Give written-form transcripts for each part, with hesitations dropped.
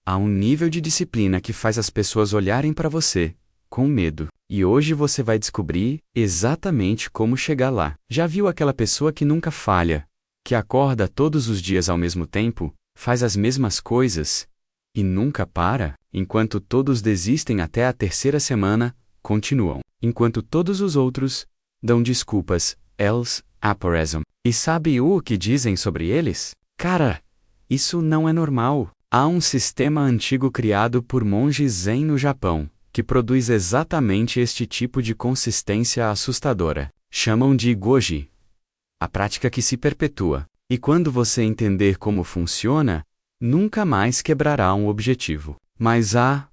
Há um nível de disciplina que faz as pessoas olharem para você com medo. E hoje você vai descobrir exatamente como chegar lá. Já viu aquela pessoa que nunca falha, que acorda todos os dias ao mesmo tempo, faz as mesmas coisas e nunca para? Enquanto todos desistem até a terceira semana, continuam. Enquanto todos os outros dão desculpas, eles aparecem. E sabe o que dizem sobre eles? Cara, isso não é normal. Há um sistema antigo criado por monges zen no Japão, que produz exatamente este tipo de consistência assustadora. Chamam de goji, a prática que se perpetua. E quando você entender como funciona, nunca mais quebrará um objetivo. Mas há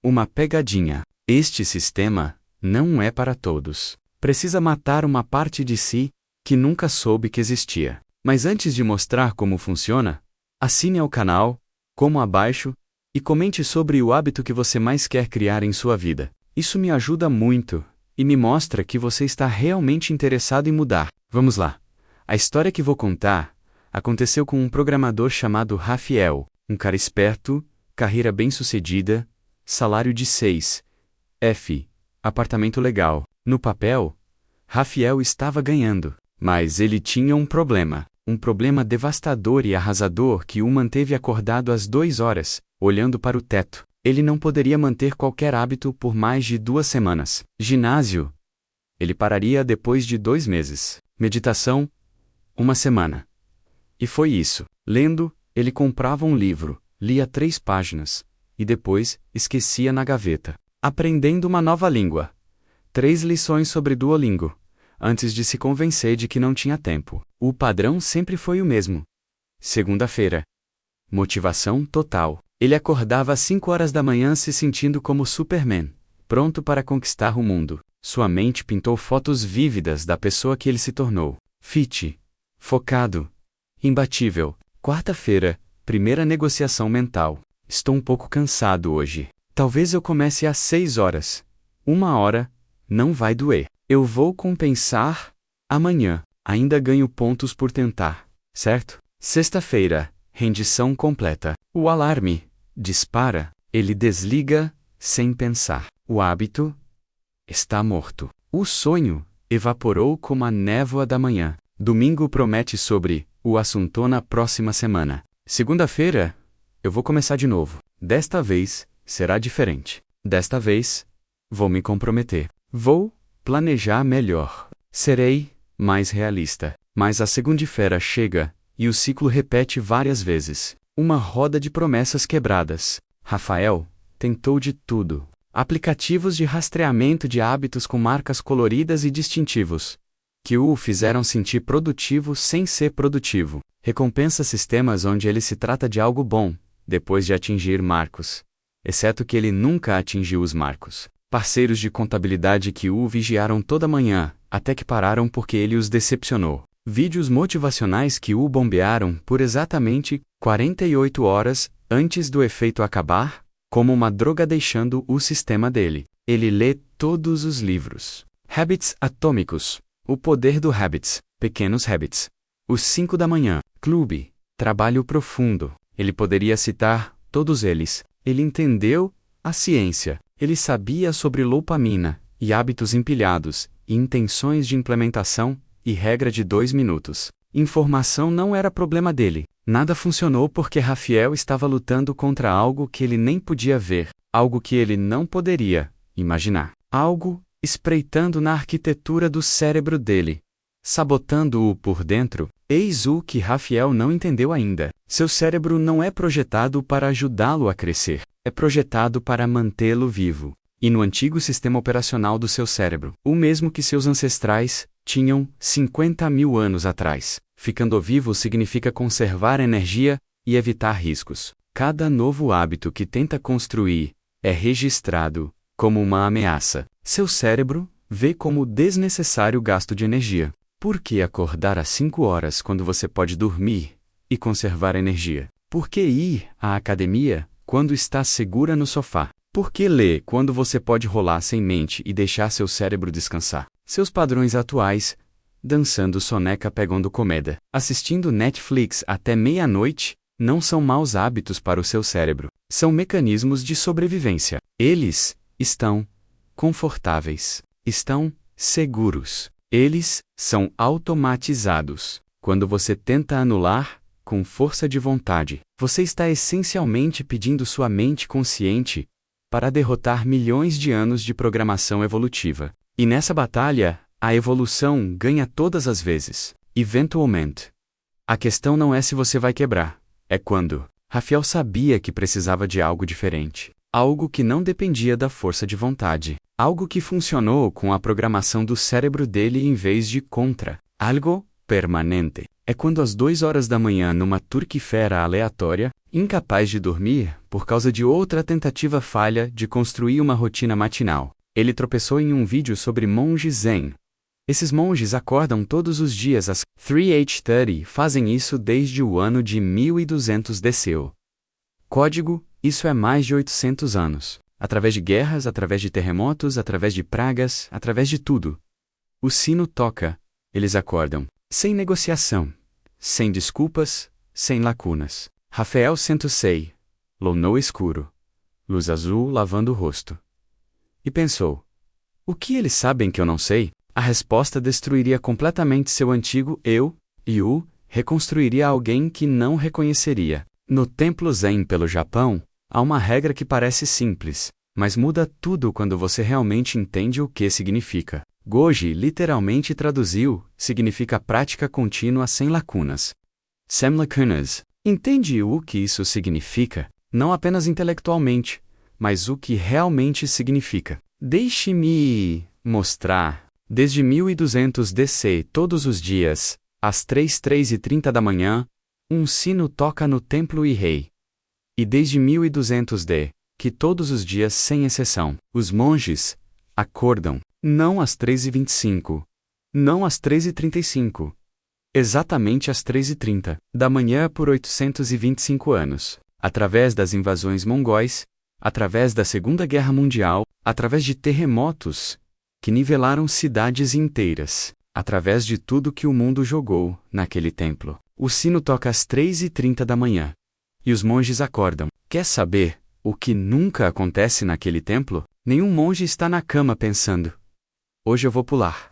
uma pegadinha. Este sistema não é para todos. Precisa matar uma parte de si que nunca soube que existia. Mas antes de mostrar como funciona, assine ao canal, como abaixo, e comente sobre o hábito que você mais quer criar em sua vida. Isso me ajuda muito e me mostra que você está realmente interessado em mudar. Vamos lá. A história que vou contar aconteceu com um programador chamado Rafael, um cara esperto, carreira bem-sucedida, salário de 6 F, apartamento legal. No papel, Rafael estava ganhando, mas ele tinha um problema devastador e arrasador que o manteve acordado às 2 horas, olhando para o teto. Ele não poderia manter qualquer hábito por mais de 2 semanas. Ginásio. Ele pararia depois de 2 meses. Meditação. 1 semana. E foi isso. Lendo, ele comprava um livro, lia 3 páginas, e depois esquecia na gaveta. Aprendendo uma nova língua. 3 lições sobre Duolingo, antes de se convencer de que não tinha tempo. O padrão sempre foi o mesmo. Segunda-feira. Motivação total. Ele acordava às 5 horas da manhã se sentindo como Superman, pronto para conquistar o mundo. Sua mente pintou fotos vívidas da pessoa que ele se tornou. Fit. Focado. Imbatível. Quarta-feira, primeira negociação mental. Estou um pouco cansado hoje. Talvez eu comece às 6 horas. 1 hora, não vai doer. Eu vou compensar amanhã. Ainda ganho pontos por tentar, certo? Sexta-feira, rendição completa. O alarme dispara. Ele desliga sem pensar. O hábito está morto. O sonho evaporou como a névoa da manhã. Domingo promete sobre o assunto na próxima semana. Segunda-feira, eu vou começar de novo. Desta vez, será diferente. Desta vez, vou me comprometer. Vou planejar melhor. Serei mais realista. Mas a segunda-feira chega, e o ciclo repete várias vezes. Uma roda de promessas quebradas. Rafael tentou de tudo. Aplicativos de rastreamento de hábitos com marcas coloridas e distintivos, que o fizeram sentir produtivo sem ser produtivo. Recompensa sistemas onde ele se trata de algo bom, depois de atingir marcos. Exceto que ele nunca atingiu os marcos. Parceiros de contabilidade que o vigiaram toda manhã, até que pararam porque ele os decepcionou. Vídeos motivacionais que o bombearam por exatamente 48 horas antes do efeito acabar, como uma droga deixando o sistema dele. Ele lê todos os livros. Hábitos atômicos. O poder do Habits. Pequenos Habits. Os 5 da manhã. Clube. Trabalho profundo. Ele poderia citar todos eles. Ele entendeu a ciência. Ele sabia sobre dopamina, e hábitos empilhados, e intenções de implementação, e regra de 2 minutos. Informação não era problema dele. Nada funcionou porque Rafael estava lutando contra algo que ele nem podia ver, algo que ele não poderia imaginar. Algo espreitando na arquitetura do cérebro dele, sabotando-o por dentro. Eis o que Rafael não entendeu ainda. Seu cérebro não é projetado para ajudá-lo a crescer. É projetado para mantê-lo vivo. E no antigo sistema operacional do seu cérebro, o mesmo que seus ancestrais tinham 50 mil anos atrás. Ficando vivo significa conservar energia e evitar riscos. Cada novo hábito que tenta construir é registrado como uma ameaça. Seu cérebro vê como desnecessário gasto de energia. Por que acordar às 5 horas quando você pode dormir e conservar energia? Por que ir à academia quando está segura no sofá? Por que ler quando você pode rolar sem mente e deixar seu cérebro descansar? Seus padrões atuais, dançando soneca pegando comida, assistindo Netflix até meia-noite, não são maus hábitos para o seu cérebro. São mecanismos de sobrevivência. Eles estão confortáveis, estão seguros. Eles são automatizados. Quando você tenta anular, com força de vontade, você está essencialmente pedindo sua mente consciente para derrotar milhões de anos de programação evolutiva. E nessa batalha, a evolução ganha todas as vezes, eventualmente. A questão não é se você vai quebrar, é quando. Rafael sabia que precisava de algo diferente. Algo que não dependia da força de vontade. Algo que funcionou com a programação do cérebro dele em vez de contra. Algo permanente. É quando às 2 horas da manhã, numa turquifera aleatória, incapaz de dormir por causa de outra tentativa falha de construir uma rotina matinal, ele tropeçou em um vídeo sobre monges zen. Esses monges acordam todos os dias às 3h30, fazem isso desde o ano de 1200 DC. Código, isso é mais de 800 anos. Através de guerras, através de terremotos, através de pragas, através de tudo. O sino toca, eles acordam. Sem negociação, sem desculpas, sem lacunas. Rafael senta-se, no escuro, luz azul lavando o rosto. E pensou, o que eles sabem que eu não sei? A resposta destruiria completamente seu antigo eu, e o reconstruiria alguém que não reconheceria. No templo Zen pelo Japão, há uma regra que parece simples, mas muda tudo quando você realmente entende o que significa. Goji literalmente traduziu, significa prática contínua sem lacunas. Sem lacunas. Entende o que isso significa? Não apenas intelectualmente, mas o que realmente significa. Deixe-me mostrar. Desde 1200 DC, todos os dias, às 3h30 da manhã, um sino toca no templo Irei. E desde 1200 D, que todos os dias, sem exceção, os monges acordam. Não às 3h25. Não às 3h35. Exatamente às 3h30 da manhã por 825 anos. Através das invasões mongóis, através da Segunda Guerra Mundial, através de terremotos que nivelaram cidades inteiras, através de tudo que o mundo jogou naquele templo. O sino toca às 3h30 da manhã. E os monges acordam. Quer saber o que nunca acontece naquele templo? Nenhum monge está na cama pensando: hoje eu vou pular.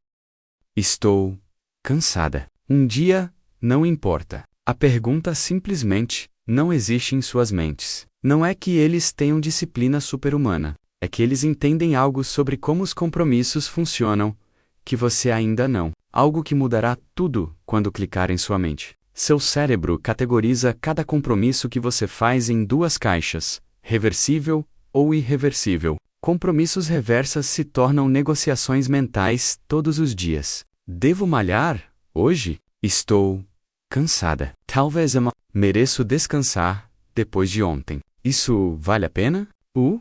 Estou cansada. Um dia, não importa. A pergunta simplesmente não existe em suas mentes. Não é que eles tenham disciplina super-humana. É que eles entendem algo sobre como os compromissos funcionam, que você ainda não. Algo que mudará tudo quando clicar em sua mente. Seu cérebro categoriza cada compromisso que você faz em 2 caixas: reversível ou irreversível. Compromissos reversas se tornam negociações mentais todos os dias. Devo malhar hoje? Estou cansada. Talvez mereço descansar depois de ontem. Isso vale a pena? O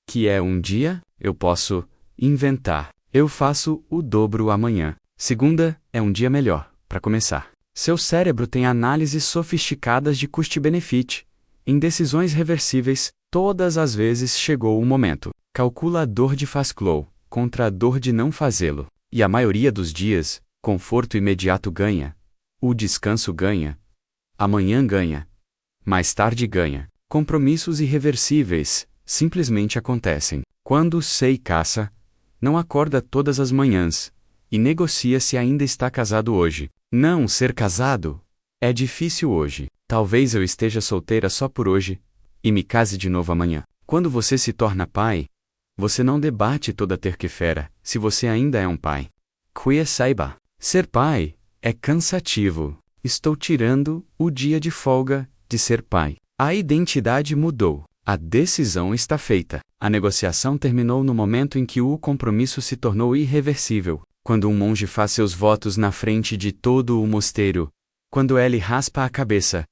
que é um dia? Eu posso inventar. Eu faço o dobro amanhã. Segunda é um dia melhor, para começar. Seu cérebro tem análises sofisticadas de custo-benefício. Em decisões reversíveis, todas as vezes chegou o momento. Calcula a dor de faz-lo contra a dor de não fazê-lo. E a maioria dos dias, conforto imediato ganha. O descanso ganha. Amanhã ganha. Mais tarde ganha. Compromissos irreversíveis simplesmente acontecem. Quando sei caça, não acorda todas as manhãs e negocia se ainda está casado hoje. Não ser casado é difícil hoje. Talvez eu esteja solteira só por hoje e me case de novo amanhã. Quando você se torna pai, você não debate toda terça-feira se você ainda é um pai. Que saiba, ser pai é cansativo. Estou tirando o dia de folga de ser pai. A identidade mudou. A decisão está feita. A negociação terminou no momento em que o compromisso se tornou irreversível. Quando um monge faz seus votos na frente de todo o mosteiro. Quando ele raspa a cabeça.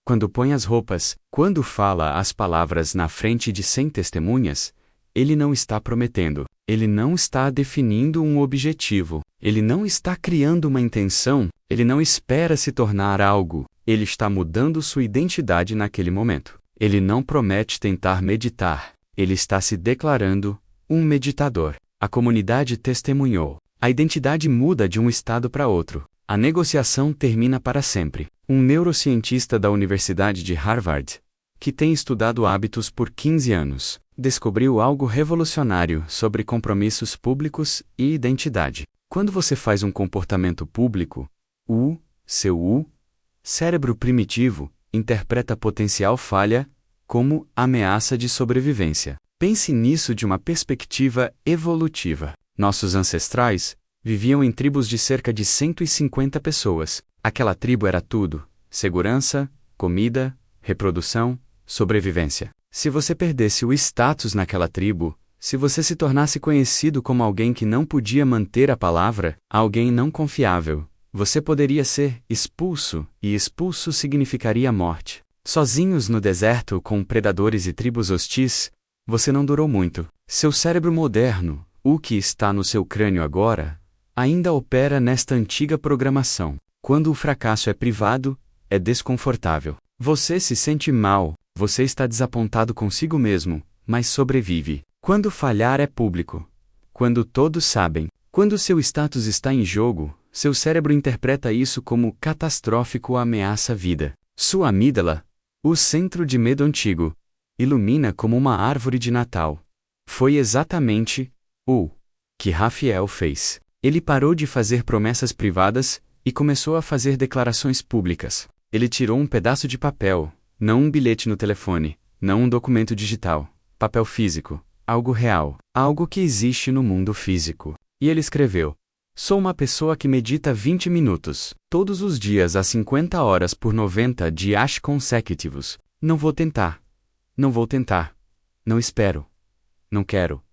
Quando põe as roupas. Quando fala as palavras na frente de 100 testemunhas. Ele não está prometendo. Ele não está definindo um objetivo. Ele não está criando uma intenção. Ele não espera se tornar algo. Ele está mudando sua identidade naquele momento. Ele não promete tentar meditar. Ele está se declarando um meditador. A comunidade testemunhou. A identidade muda de um estado para outro. A negociação termina para sempre. Um neurocientista da Universidade de Harvard que tem estudado hábitos por 15 anos, descobriu algo revolucionário sobre compromissos públicos e identidade. Quando você faz um comportamento público, seu cérebro primitivo interpreta potencial falha como ameaça de sobrevivência. Pense nisso de uma perspectiva evolutiva. Nossos ancestrais viviam em tribos de cerca de 150 pessoas. Aquela tribo era tudo: segurança, comida, reprodução, sobrevivência. Se você perdesse o status naquela tribo, se você se tornasse conhecido como alguém que não podia manter a palavra, alguém não confiável, você poderia ser expulso, e expulso significaria morte. Sozinhos no deserto com predadores e tribos hostis, você não durou muito. Seu cérebro moderno, o que está no seu crânio agora, ainda opera nesta antiga programação. Quando o fracasso é privado, é desconfortável. Você se sente mal, você está desapontado consigo mesmo, mas sobrevive. Quando falhar é público. Quando todos sabem. Quando seu status está em jogo, seu cérebro interpreta isso como catastrófico ou ameaça à vida. Sua amígdala, o centro de medo antigo, ilumina como uma árvore de Natal. Foi exatamente o que Rafael fez. Ele parou de fazer promessas privadas e começou a fazer declarações públicas. Ele tirou um pedaço de papel, não um bilhete no telefone, não um documento digital, papel físico, algo real, algo que existe no mundo físico. E ele escreveu: sou uma pessoa que medita 20 minutos, todos os dias às 50 horas por 90 dias consecutivos. Não vou tentar. Não vou tentar. Não espero. Não quero.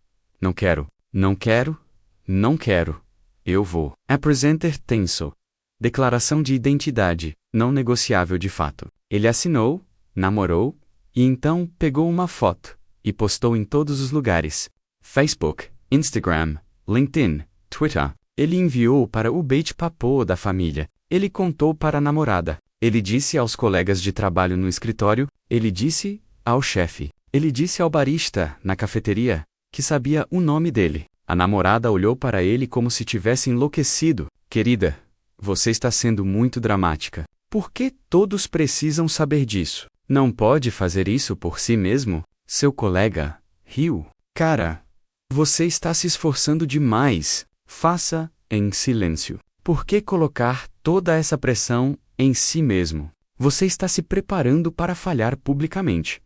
Não quero. Não quero. Não quero. Eu vou. Presente tenso. Declaração de identidade, não negociável de fato. Ele assinou, namorou, e então pegou uma foto e postou em todos os lugares: Facebook, Instagram, LinkedIn, Twitter. Ele enviou para o bate-papo da família. Ele contou para a namorada. Ele disse aos colegas de trabalho no escritório. Ele disse ao chefe. Ele disse ao barista na cafeteria que sabia o nome dele. A namorada olhou para ele como se tivesse enlouquecido. Querida, você está sendo muito dramática. Por que todos precisam saber disso? Não pode fazer isso por si mesmo? Seu colega riu. Cara, você está se esforçando demais. Faça em silêncio. Por que colocar toda essa pressão em si mesmo? Você está se preparando para falhar publicamente.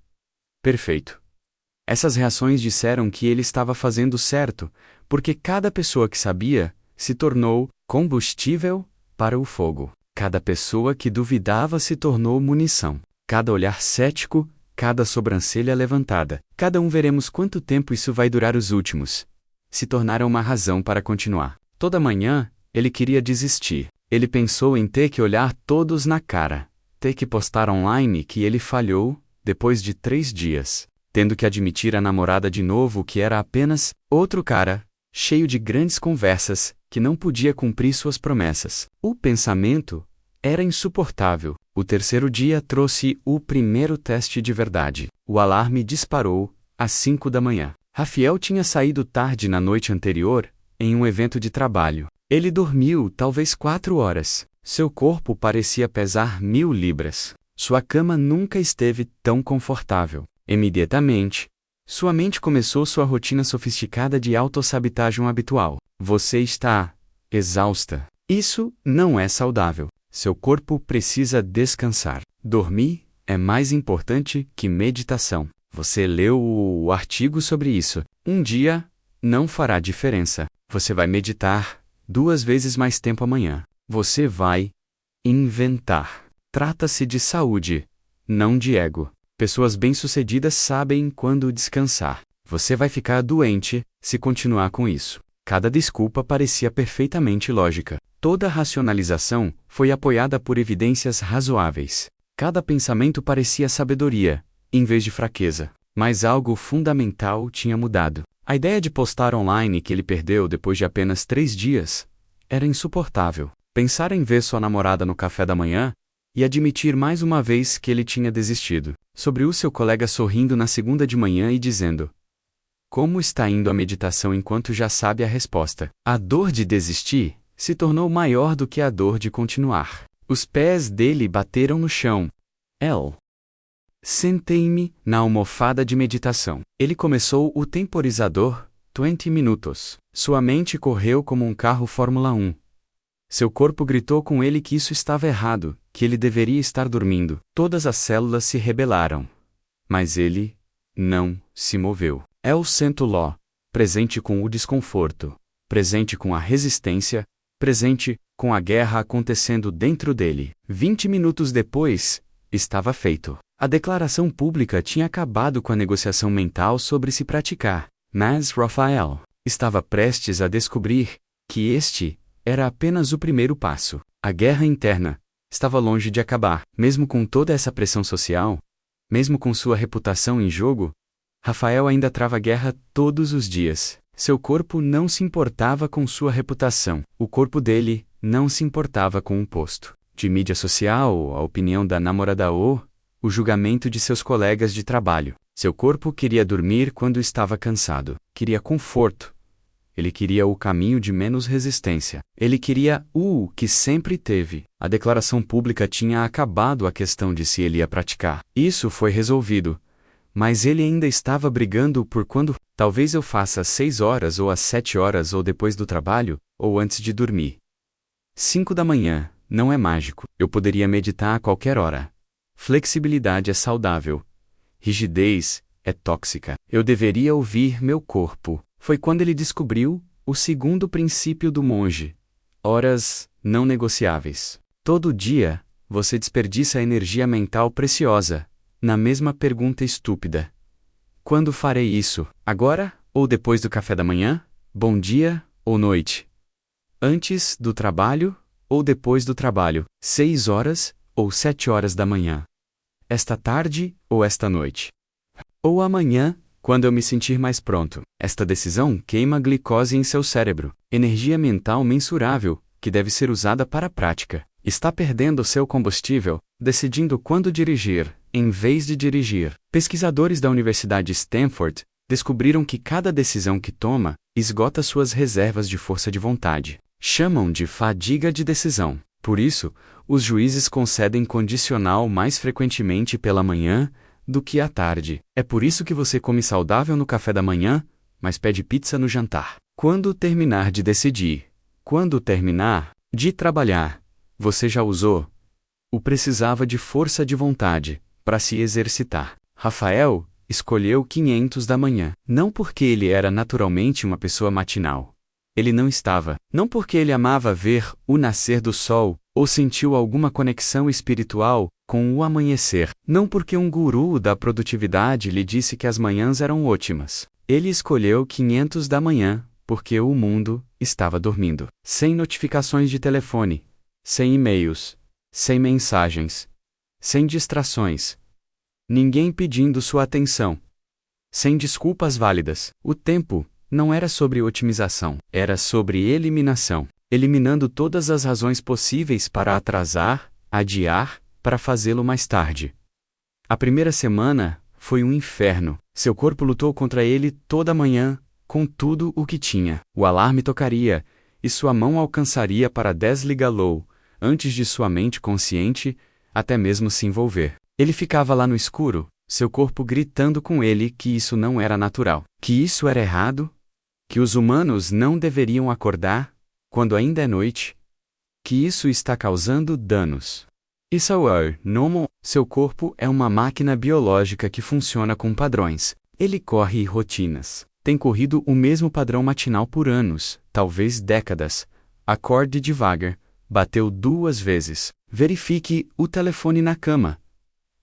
Perfeito. Essas reações disseram que ele estava fazendo certo, porque cada pessoa que sabia se tornou combustível para o fogo. Cada pessoa que duvidava se tornou munição. Cada olhar cético, cada sobrancelha levantada. Cada um veremos quanto tempo isso vai durar os últimos. Se tornaram uma razão para continuar. Toda manhã, ele queria desistir. Ele pensou em ter que olhar todos na cara. Ter que postar online que ele falhou, depois de 3 dias. Tendo que admitir à namorada de novo que era apenas outro cara, cheio de grandes conversas, que não podia cumprir suas promessas. O pensamento era insuportável. O terceiro dia trouxe o primeiro teste de verdade. O alarme disparou às 5 da manhã. Rafael tinha saído tarde na noite anterior, em um evento de trabalho. Ele dormiu talvez 4 horas. Seu corpo parecia pesar 1000 libras. Sua cama nunca esteve tão confortável. Imediatamente, sua mente começou sua rotina sofisticada de autossabotagem habitual. Você está exausta. Isso não é saudável. Seu corpo precisa descansar. Dormir é mais importante que meditação. Você leu o artigo sobre isso. Um dia não fará diferença. Você vai meditar 2 vezes mais tempo amanhã. Você vai inventar. Trata-se de saúde, não de ego. Pessoas bem-sucedidas sabem quando descansar. Você vai ficar doente se continuar com isso. Cada desculpa parecia perfeitamente lógica. Toda racionalização foi apoiada por evidências razoáveis. Cada pensamento parecia sabedoria, em vez de fraqueza. Mas algo fundamental tinha mudado. A ideia de postar online que ele perdeu depois de apenas 3 dias era insuportável. Pensar em ver sua namorada no café da manhã e admitir mais uma vez que ele tinha desistido. Sobre o seu colega sorrindo na segunda de manhã e dizendo: como está indo a meditação enquanto já sabe a resposta? A dor de desistir se tornou maior do que a dor de continuar. Os pés dele bateram no chão. Sentei-me na almofada de meditação. Ele começou o temporizador, 20 minutos. Sua mente correu como um carro Fórmula 1. Seu corpo gritou com ele que isso estava errado, que ele deveria estar dormindo. Todas as células se rebelaram. Mas ele não se moveu. É o cento Ló, presente com o desconforto, presente com a resistência, presente com a guerra acontecendo dentro dele. 20 minutos depois, estava feito. A declaração pública tinha acabado com a negociação mental sobre se praticar, mas Raphael estava prestes a descobrir que este era apenas o primeiro passo. A guerra interna estava longe de acabar. Mesmo com toda essa pressão social, mesmo com sua reputação em jogo, Raphael ainda trava guerra todos os dias. Seu corpo não se importava com sua reputação. O corpo dele não se importava com um posto de mídia social, a opinião da namorada ou o julgamento de seus colegas de trabalho. Seu corpo queria dormir quando estava cansado. Queria conforto. Ele queria o caminho de menos resistência. Ele queria o que sempre teve. A declaração pública tinha acabado a questão de se ele ia praticar. Isso foi resolvido. Mas ele ainda estava brigando por quando. Talvez eu faça às 6 horas ou às 7 horas ou depois do trabalho, ou antes de dormir. 5 da manhã, não é mágico. Eu poderia meditar a qualquer hora. Flexibilidade é saudável. Rigidez é tóxica. Eu deveria ouvir meu corpo. Foi quando ele descobriu o segundo princípio do monge. Horas não negociáveis. Todo dia, você desperdiça energia mental preciosa na mesma pergunta estúpida. Quando farei isso? Agora ou depois do café da manhã? Bom dia ou noite? Antes do trabalho ou depois do trabalho? 6 horas ou 7 horas da manhã? Esta tarde ou esta noite? Ou amanhã, quando eu me sentir mais pronto? Esta decisão queima glicose em seu cérebro, energia mental mensurável, que deve ser usada para a prática. Está perdendo seu combustível, decidindo quando dirigir, em vez de dirigir. Pesquisadores da Universidade Stanford descobriram que cada decisão que toma esgota suas reservas de força de vontade. Chamam de fadiga de decisão. Por isso, os juízes concedem condicional mais frequentemente pela manhã do que à tarde. É por isso que você come saudável no café da manhã, mas pede pizza no jantar. Quando terminar de decidir, quando terminar de trabalhar, você já usou o precisava de força de vontade para se exercitar. Raphael escolheu 500 da manhã, não porque ele era naturalmente uma pessoa matinal. Ele não estava, não porque ele amava ver o nascer do sol, ou sentiu alguma conexão espiritual com o amanhecer, não porque um guru da produtividade lhe disse que as manhãs eram ótimas. Ele escolheu 500 da manhã, porque o mundo estava dormindo. Sem notificações de telefone, sem e-mails, sem mensagens, sem distrações. Ninguém pedindo sua atenção. Sem desculpas válidas. O tempo não era sobre otimização, era sobre eliminação. Eliminando todas as razões possíveis para atrasar, adiar, para fazê-lo mais tarde. A primeira semana foi um inferno. Seu corpo lutou contra ele toda manhã, com tudo o que tinha. O alarme tocaria, e sua mão alcançaria para desligá-lo, antes de sua mente consciente até mesmo se envolver. Ele ficava lá no escuro, seu corpo gritando com ele que isso não era natural, que isso era errado, que os humanos não deveriam acordar quando ainda é noite, que isso está causando danos. Isso é normal. Seu corpo é uma máquina biológica que funciona com padrões. Ele corre rotinas. Tem corrido o mesmo padrão matinal por anos, talvez décadas. Acorde devagar. Bateu 2 vezes. Verifique o telefone na cama.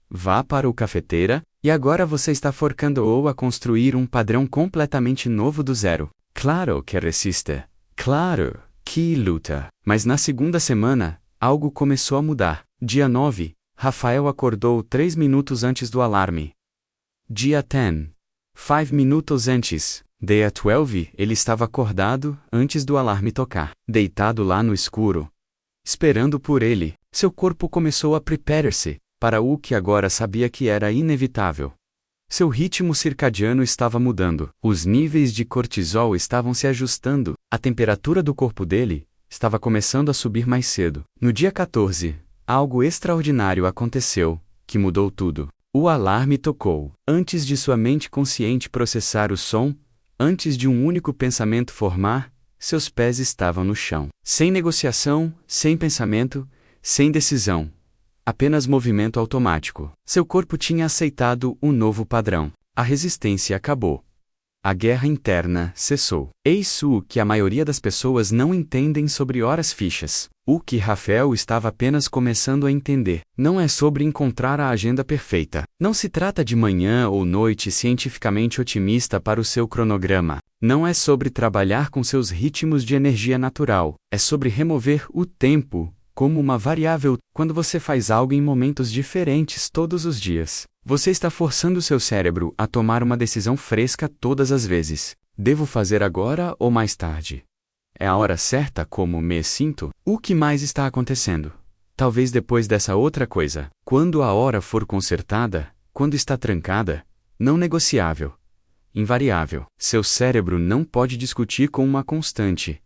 Vá para o cafeteira, e agora você está forçando-o a construir um padrão completamente novo do zero. Claro que resiste. Claro que luta. Mas na segunda semana, algo começou a mudar. Dia 9, Raphael acordou 3 minutos antes do alarme. Dia 10, 5 minutos antes. Dia 12, ele estava acordado antes do alarme tocar, deitado lá no escuro, esperando por ele. Seu corpo começou a preparar-se para o que agora sabia que era inevitável. Seu ritmo circadiano estava mudando, os níveis de cortisol estavam se ajustando, a temperatura do corpo dele estava começando a subir mais cedo. No dia 14, algo extraordinário aconteceu, que mudou tudo. O alarme tocou. Antes de sua mente consciente processar o som, antes de um único pensamento formar, seus pés estavam no chão. Sem negociação, sem pensamento, sem decisão. Apenas movimento automático. Seu corpo tinha aceitado um novo padrão. A resistência acabou. A guerra interna cessou. Eis o que a maioria das pessoas não entendem sobre horas fixas. O que Rafael estava apenas começando a entender. Não é sobre encontrar a agenda perfeita. Não se trata de manhã ou noite cientificamente otimista para o seu cronograma. Não é sobre trabalhar com seus ritmos de energia natural. É sobre remover o tempo como uma variável. Quando você faz algo em momentos diferentes todos os dias, você está forçando seu cérebro a tomar uma decisão fresca todas as vezes. Devo fazer agora ou mais tarde? É a hora certa como me sinto? O que mais está acontecendo? Talvez depois dessa outra coisa. Quando a hora for consertada, quando está trancada, não negociável, invariável. Seu cérebro não pode discutir com uma constante.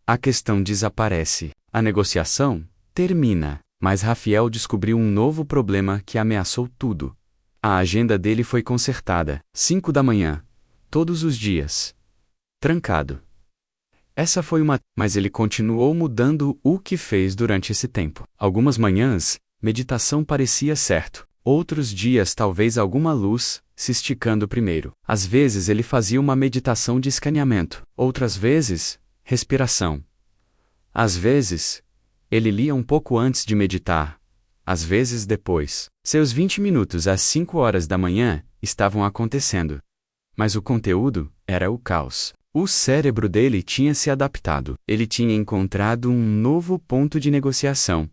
A questão desaparece. A negociação termina. Mas Rafael descobriu um novo problema que ameaçou tudo. A agenda dele foi consertada. 5 da manhã. Todos os dias. Trancado. Essa foi uma... Mas ele continuou mudando o que fez durante esse tempo. Algumas manhãs, meditação parecia certo. Outros dias talvez alguma luz, se esticando primeiro. Às vezes ele fazia uma meditação de escaneamento. Outras vezes, respiração. Às vezes, ele lia um pouco antes de meditar. Às vezes depois. Seus 20 minutos às 5 horas da manhã estavam acontecendo. Mas o conteúdo era o caos. O cérebro dele tinha se adaptado. Ele tinha encontrado um novo ponto de negociação.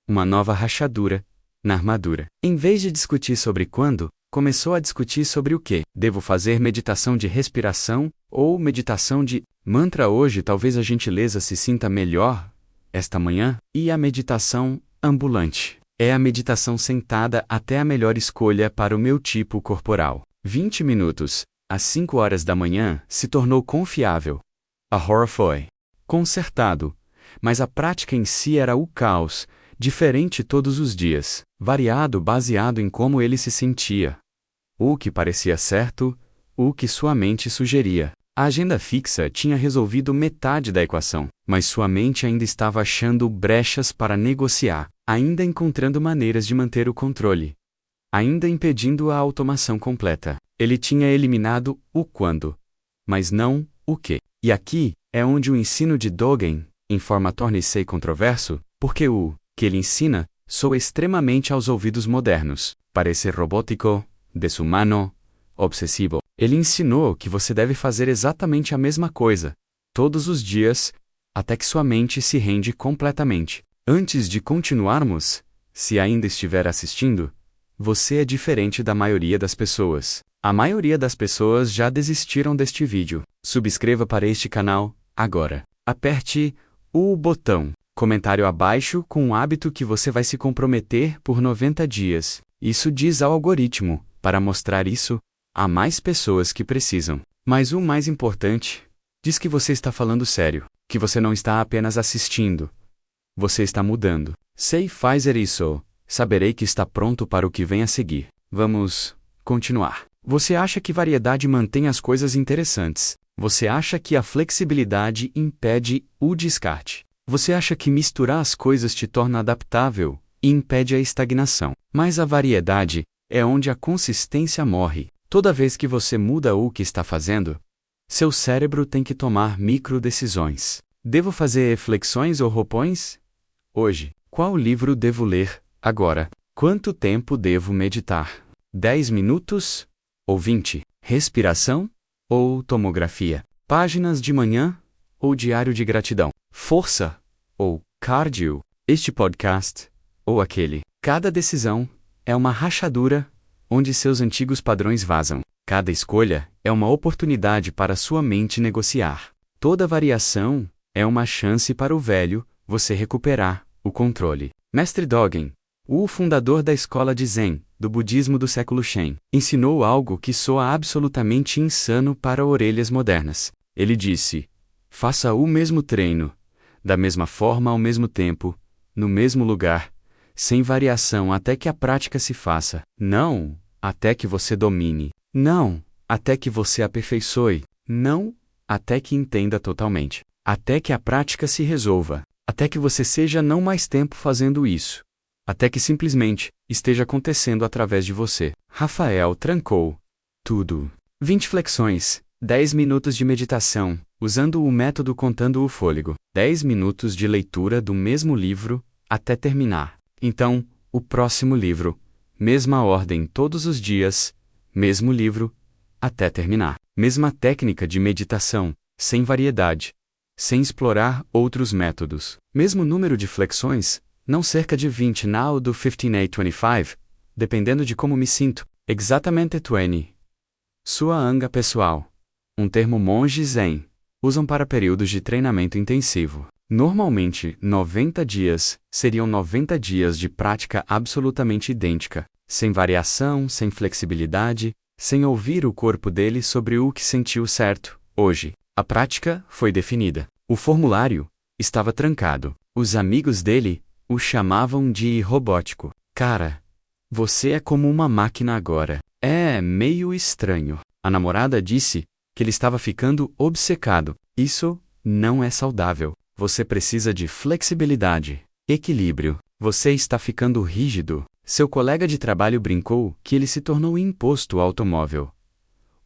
Uma nova rachadura na armadura. Em vez de discutir sobre quando, começou a discutir sobre o que. Devo fazer meditação de respiração ou meditação de mantra hoje? Talvez a gentileza se sinta melhor esta manhã. E a meditação ambulante. É a meditação sentada até a melhor escolha para o meu tipo corporal. 20 minutos, às 5 horas da manhã, se tornou confiável. A hora foi consertado, mas a prática em si era o caos, diferente todos os dias, variado baseado em como ele se sentia. O que parecia certo, o que sua mente sugeria. A agenda fixa tinha resolvido metade da equação, mas sua mente ainda estava achando brechas para negociar, ainda encontrando maneiras de manter o controle, ainda impedindo a automação completa. Ele tinha eliminado o quando, mas não o que. E aqui é onde o ensino de Dogen, em forma torna-se controverso, porque o que ele ensina soa extremamente aos ouvidos modernos, parece robótico, desumano, obsessivo. Ele ensinou que você deve fazer exatamente a mesma coisa, todos os dias, até que sua mente se rende completamente. Antes de continuarmos, se ainda estiver assistindo, você é diferente da maioria das pessoas. A maioria das pessoas já desistiram deste vídeo. Subscreva para este canal, agora. Aperte o botão comentário abaixo com um hábito que você vai se comprometer por 90 dias. Isso diz ao algoritmo, para mostrar isso a mais pessoas que precisam. Mas o mais importante, diz que você está falando sério, que você não está apenas assistindo. Você está mudando. Se fazer isso, saberei que está pronto para o que vem a seguir. Vamos continuar. Você acha que variedade mantém as coisas interessantes. Você acha que a flexibilidade impede o descarte. Você acha que misturar as coisas te torna adaptável e impede a estagnação. Mas a variedade é onde a consistência morre. Toda vez que você muda o que está fazendo, seu cérebro tem que tomar micro-decisões. Devo fazer flexões ou roupões? Hoje. Qual livro devo ler agora? Quanto tempo devo meditar? 10 minutos? Ou 20? Respiração? Ou tomografia? Páginas de manhã? Ou diário de gratidão? Força? Ou cardio? Este podcast? Ou aquele? Cada decisão é uma rachadura onde seus antigos padrões vazam. Cada escolha é uma oportunidade para sua mente negociar. Toda variação é uma chance para o velho você recuperar o controle. Mestre Dogen, o fundador da escola de Zen, do budismo do século Shen, ensinou algo que soa absolutamente insano para orelhas modernas. Ele disse: faça o mesmo treino, da mesma forma ao mesmo tempo, no mesmo lugar, sem variação até que a prática se faça. Não, até que você domine. Não, até que você aperfeiçoe. Não, até que entenda totalmente. Até que a prática se resolva. Até que você seja não mais tempo fazendo isso. Até que simplesmente esteja acontecendo através de você. Rafael trancou tudo. 20 flexões, 10 minutos de meditação, usando o método contando o fôlego, 10 minutos de leitura do mesmo livro até terminar. Então, o próximo livro, mesma ordem todos os dias, mesmo livro, até terminar. Mesma técnica de meditação, sem variedade, sem explorar outros métodos. Mesmo número de flexões, não cerca de 20 now do 15-8-25, dependendo de como me sinto, exatamente 20. Sua anga pessoal. Um termo monge zen. Usam para períodos de treinamento intensivo. Normalmente, 90 dias seriam 90 dias de prática absolutamente idêntica, sem variação, sem flexibilidade, sem ouvir o corpo dele sobre o que sentiu certo. Hoje, a prática foi definida. O formulário estava trancado. Os amigos dele o chamavam de robótico. Cara, você é como uma máquina agora. É meio estranho. A namorada disse que ele estava ficando obcecado. Isso não é saudável. Você precisa de flexibilidade, equilíbrio. Você está ficando rígido. Seu colega de trabalho brincou que ele se tornou imposto automóvel.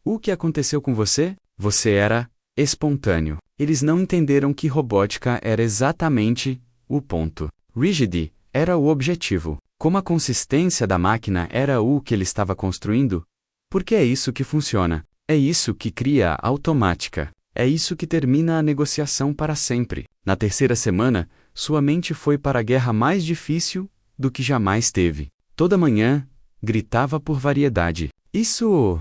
O que aconteceu com você? Você era espontâneo. Eles não entenderam que robótica era exatamente o ponto. Rigid era o objetivo. Como a consistência da máquina era o que ele estava construindo, porque é isso que funciona. É isso que cria a automática. É isso que termina a negociação para sempre. Na terceira semana, sua mente foi para a guerra mais difícil do que jamais teve. Toda manhã, gritava por variedade. Isso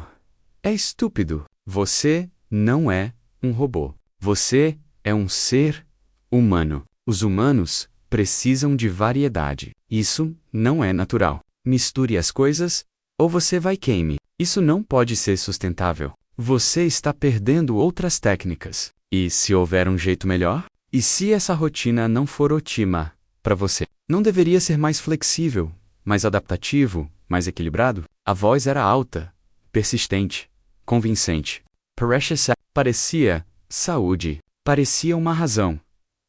é estúpido. Você não é um robô. Você é um ser humano. Os humanos precisam de variedade. Isso não é natural. Misture as coisas, ou você vai queime. Isso não pode ser sustentável. Você está perdendo outras técnicas. E se houver um jeito melhor? E se essa rotina não for ótima para você? Não deveria ser mais flexível, mais adaptativo, mais equilibrado? A voz era alta, persistente, convincente. Parecia saúde. Parecia uma razão.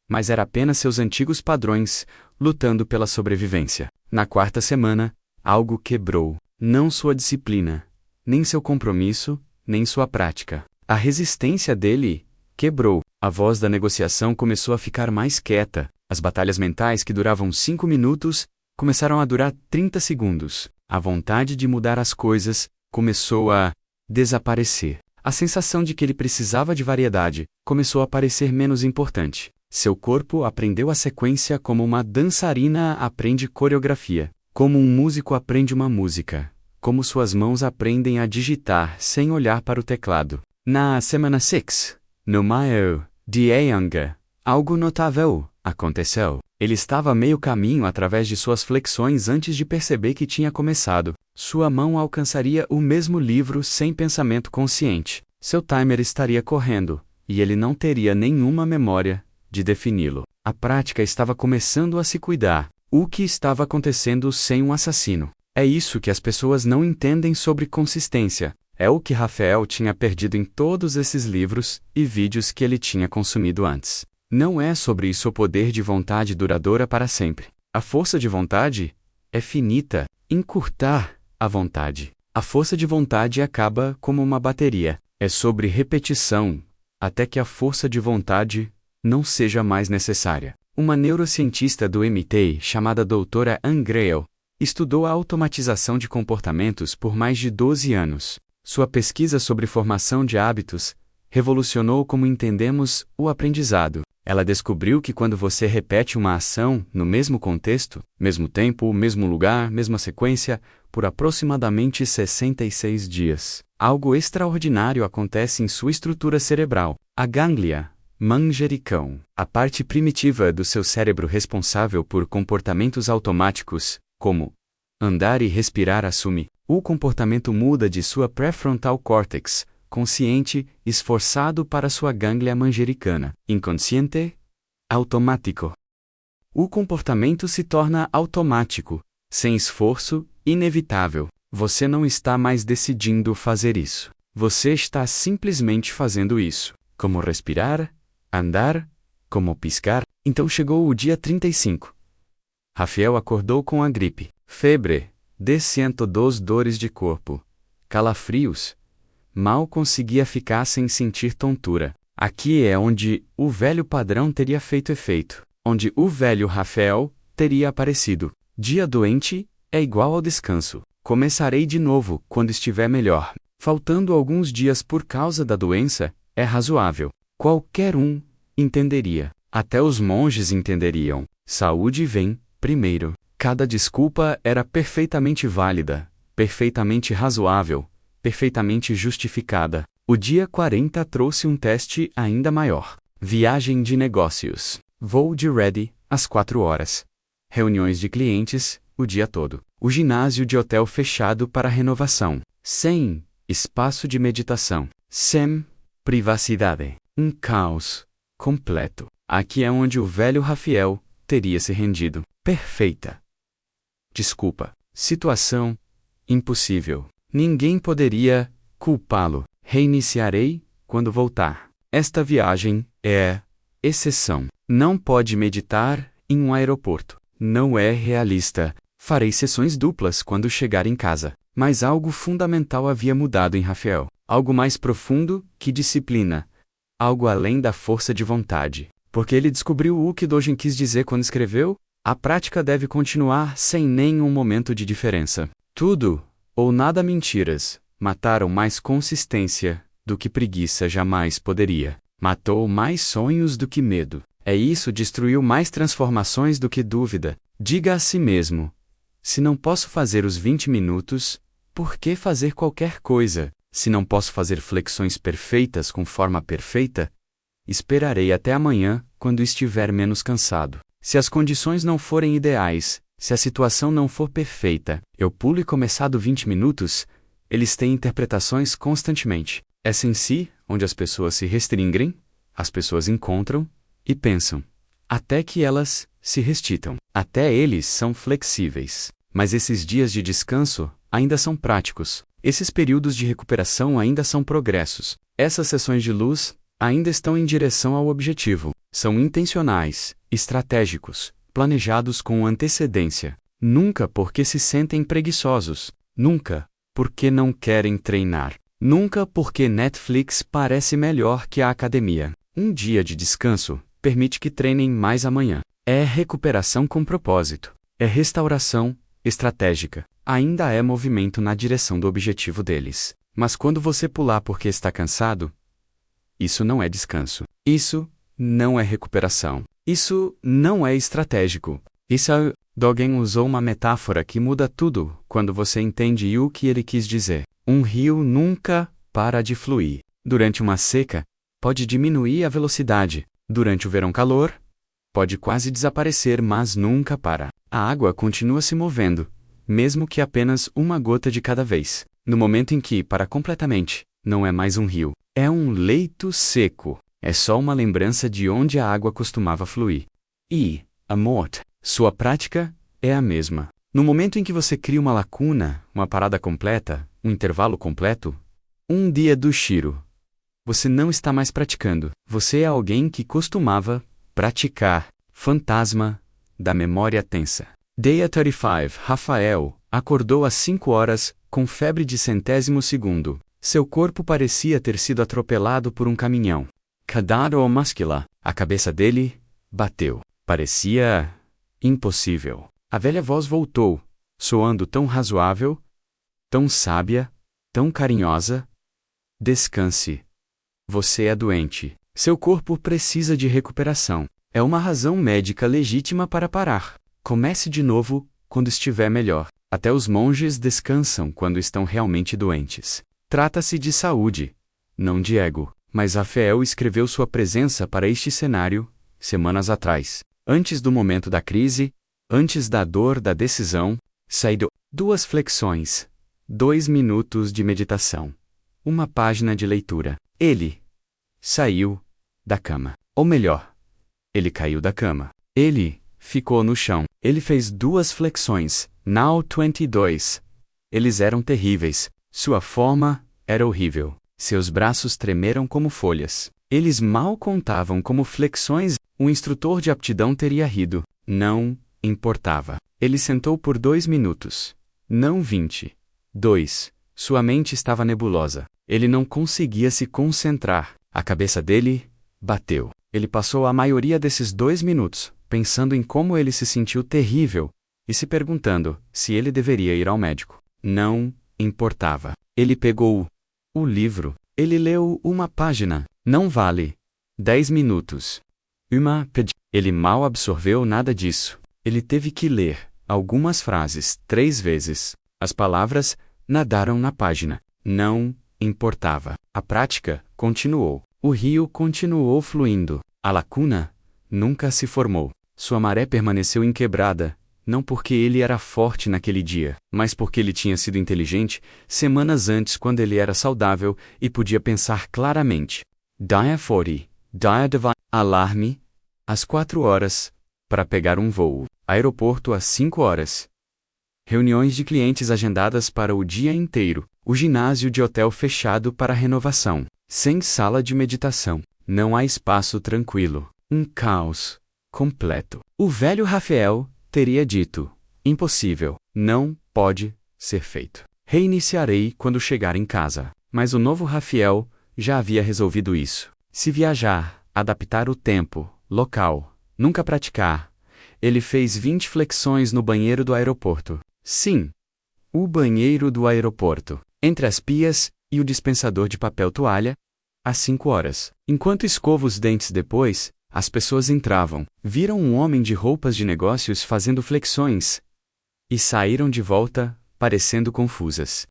Mas era apenas seus antigos padrões, lutando pela sobrevivência. Na quarta semana, algo quebrou. Não sua disciplina, nem seu compromisso, nem sua prática. A resistência dele quebrou. A voz da negociação começou a ficar mais quieta. As batalhas mentais que duravam 5 minutos começaram a durar 30 segundos. A vontade de mudar as coisas começou a desaparecer. A sensação de que ele precisava de variedade começou a parecer menos importante. Seu corpo aprendeu a sequência como uma dançarina aprende coreografia, como um músico aprende uma música, como suas mãos aprendem a digitar sem olhar para o teclado. Na semana 6, no meio de Anga, algo notável aconteceu. Ele estava a meio caminho através de suas flexões antes de perceber que tinha começado. Sua mão alcançaria o mesmo livro sem pensamento consciente. Seu timer estaria correndo, e ele não teria nenhuma memória de defini-lo. A prática estava começando a se cuidar. O que estava acontecendo sem um assassino? É isso que as pessoas não entendem sobre consistência. É o que Rafael tinha perdido em todos esses livros e vídeos que ele tinha consumido antes. Não é sobre isso o poder de vontade duradoura para sempre. A força de vontade é finita. Encurtar a vontade. A força de vontade acaba como uma bateria. É sobre repetição, até que a força de vontade não seja mais necessária. Uma neurocientista do MIT, chamada doutora Ann Grail, estudou a automatização de comportamentos por mais de 12 anos. Sua pesquisa sobre formação de hábitos revolucionou como entendemos o aprendizado. Ela descobriu que quando você repete uma ação no mesmo contexto, mesmo tempo, mesmo lugar, mesma sequência, por aproximadamente 66 dias, algo extraordinário acontece em sua estrutura cerebral. A ganglia manjericão, a parte primitiva do seu cérebro responsável por comportamentos automáticos, como andar e respirar, assume. O comportamento muda de sua pré-frontal córtex, consciente, esforçado, para sua ganglia manjericana, inconsciente, automático. O comportamento se torna automático, sem esforço, inevitável. Você não está mais decidindo fazer isso. Você está simplesmente fazendo isso. Como respirar, andar, como piscar. Então chegou o dia 35. Rafael acordou com a gripe, febre, D102 dores de corpo, calafrios. Mal conseguia ficar sem sentir tontura. Aqui é onde o velho padrão teria feito efeito, onde o velho Rafael teria aparecido. Dia doente é igual ao descanso. Começarei de novo quando estiver melhor. Faltando alguns dias por causa da doença, é razoável. Qualquer um entenderia. Até os monges entenderiam. Saúde vem primeiro. Cada desculpa era perfeitamente válida, perfeitamente razoável, perfeitamente justificada. O dia 40 trouxe um teste ainda maior. Viagem de negócios. Voo de Ready, às 4 horas. Reuniões de clientes, o dia todo. O ginásio de hotel fechado para renovação. Sem espaço de meditação. Sem privacidade. Um caos completo. Aqui é onde o velho Rafael teria se rendido. Perfeita. Desculpa. Situação impossível. Ninguém poderia culpá-lo. Reiniciarei quando voltar. Esta viagem é exceção. Não pode meditar em um aeroporto. Não é realista. Farei sessões duplas quando chegar em casa. Mas algo fundamental havia mudado em Rafael. Algo mais profundo que disciplina. Algo além da força de vontade. Porque ele descobriu o que Dogen quis dizer quando escreveu: a prática deve continuar sem nenhum momento de diferença. Tudo, ou nada mentiras, mataram mais consistência do que preguiça jamais poderia. Matou mais sonhos do que medo. É isso, destruiu mais transformações do que dúvida. Diga a si mesmo: se não posso fazer os 20 minutos, por que fazer qualquer coisa? Se não posso fazer flexões perfeitas com forma perfeita, esperarei até amanhã, quando estiver menos cansado. Se as condições não forem ideais, se a situação não for perfeita, eu pulo e começado 20 minutos, eles têm interpretações constantemente. Essa em si, onde as pessoas se restringem, as pessoas encontram e pensam, até que elas se restitam. Até eles são flexíveis. Mas esses dias de descanso ainda são práticos. Esses períodos de recuperação ainda são progressos. Essas sessões de luz ainda estão em direção ao objetivo. São intencionais, estratégicos, planejados com antecedência. Nunca porque se sentem preguiçosos. Nunca porque não querem treinar. Nunca porque Netflix parece melhor que a academia. Um dia de descanso permite que treinem mais amanhã. É recuperação com propósito. É restauração estratégica. Ainda é movimento na direção do objetivo deles. Mas quando você pular porque está cansado, isso não é descanso. Isso não é recuperação. Isso não é estratégico. Dogen usou uma metáfora que muda tudo quando você entende o que ele quis dizer. Um rio nunca para de fluir. Durante uma seca, pode diminuir a velocidade. Durante o verão calor, pode quase desaparecer, mas nunca para. A água continua se movendo, mesmo que apenas uma gota de cada vez. No momento em que para completamente, não é mais um rio. É um leito seco. É só uma lembrança de onde a água costumava fluir. E, amor, sua prática é a mesma. No momento em que você cria uma lacuna, uma parada completa, um intervalo completo, um dia do Shiro, você não está mais praticando. Você é alguém que costumava praticar. Fantasma da memória tensa. Day 35. Rafael acordou às 5 horas, com febre de centésimo segundo. Seu corpo parecia ter sido atropelado por um caminhão. Cadaro muscular. A cabeça dele bateu. Parecia impossível. A velha voz voltou, soando tão razoável, tão sábia, tão carinhosa. Descanse. Você é doente. Seu corpo precisa de recuperação. É uma razão médica legítima para parar. Comece de novo quando estiver melhor. Até os monges descansam quando estão realmente doentes. Trata-se de saúde, não de ego. Mas Rafael escreveu sua presença para este cenário semanas atrás. Antes do momento da crise, antes da dor da decisão, saíram 2 flexões, 2 minutos de meditação, uma página de leitura. Ele saiu da cama. Ou melhor, ele caiu da cama. Ele ficou no chão. Ele fez 2 flexões. Now 22. Eles eram terríveis. Sua forma era horrível. Seus braços tremeram como folhas. Eles mal contavam como flexões. O instrutor de aptidão teria rido. Não importava. Ele sentou por 2 minutos. Não 20. 2. Sua mente estava nebulosa. Ele não conseguia se concentrar. A cabeça dele bateu. Ele passou a maioria desses 2 minutos pensando em como ele se sentiu terrível e se perguntando se ele deveria ir ao médico. Não importava. Ele pegou o livro. Ele leu uma página. Não vale 10 minutos. Ele mal absorveu nada disso. Ele teve que ler algumas frases 3 vezes. As palavras nadaram na página. Não importava. A prática continuou. O rio continuou fluindo. A lacuna nunca se formou. Sua maré permaneceu inquebrada, não porque ele era forte naquele dia, mas porque ele tinha sido inteligente semanas antes quando ele era saudável e podia pensar claramente. Dia 40. Dia Divine. Alarme. Às 4 horas. Para pegar um voo. Aeroporto às 5 horas. Reuniões de clientes agendadas para o dia inteiro. O ginásio de hotel fechado para renovação. Sem sala de meditação. Não há espaço tranquilo. Um caos completo. O velho Rafael teria dito: impossível. Não pode ser feito. Reiniciarei quando chegar em casa. Mas o novo Rafael já havia resolvido isso. Se viajar, adaptar o tempo, local, nunca praticar. Ele fez 20 flexões no banheiro do aeroporto. Sim, o banheiro do aeroporto. Entre as pias e o dispensador de papel toalha, às 5 horas. Enquanto escova os dentes depois, as pessoas entravam, viram um homem de roupas de negócios fazendo flexões e saíram de volta, parecendo confusas.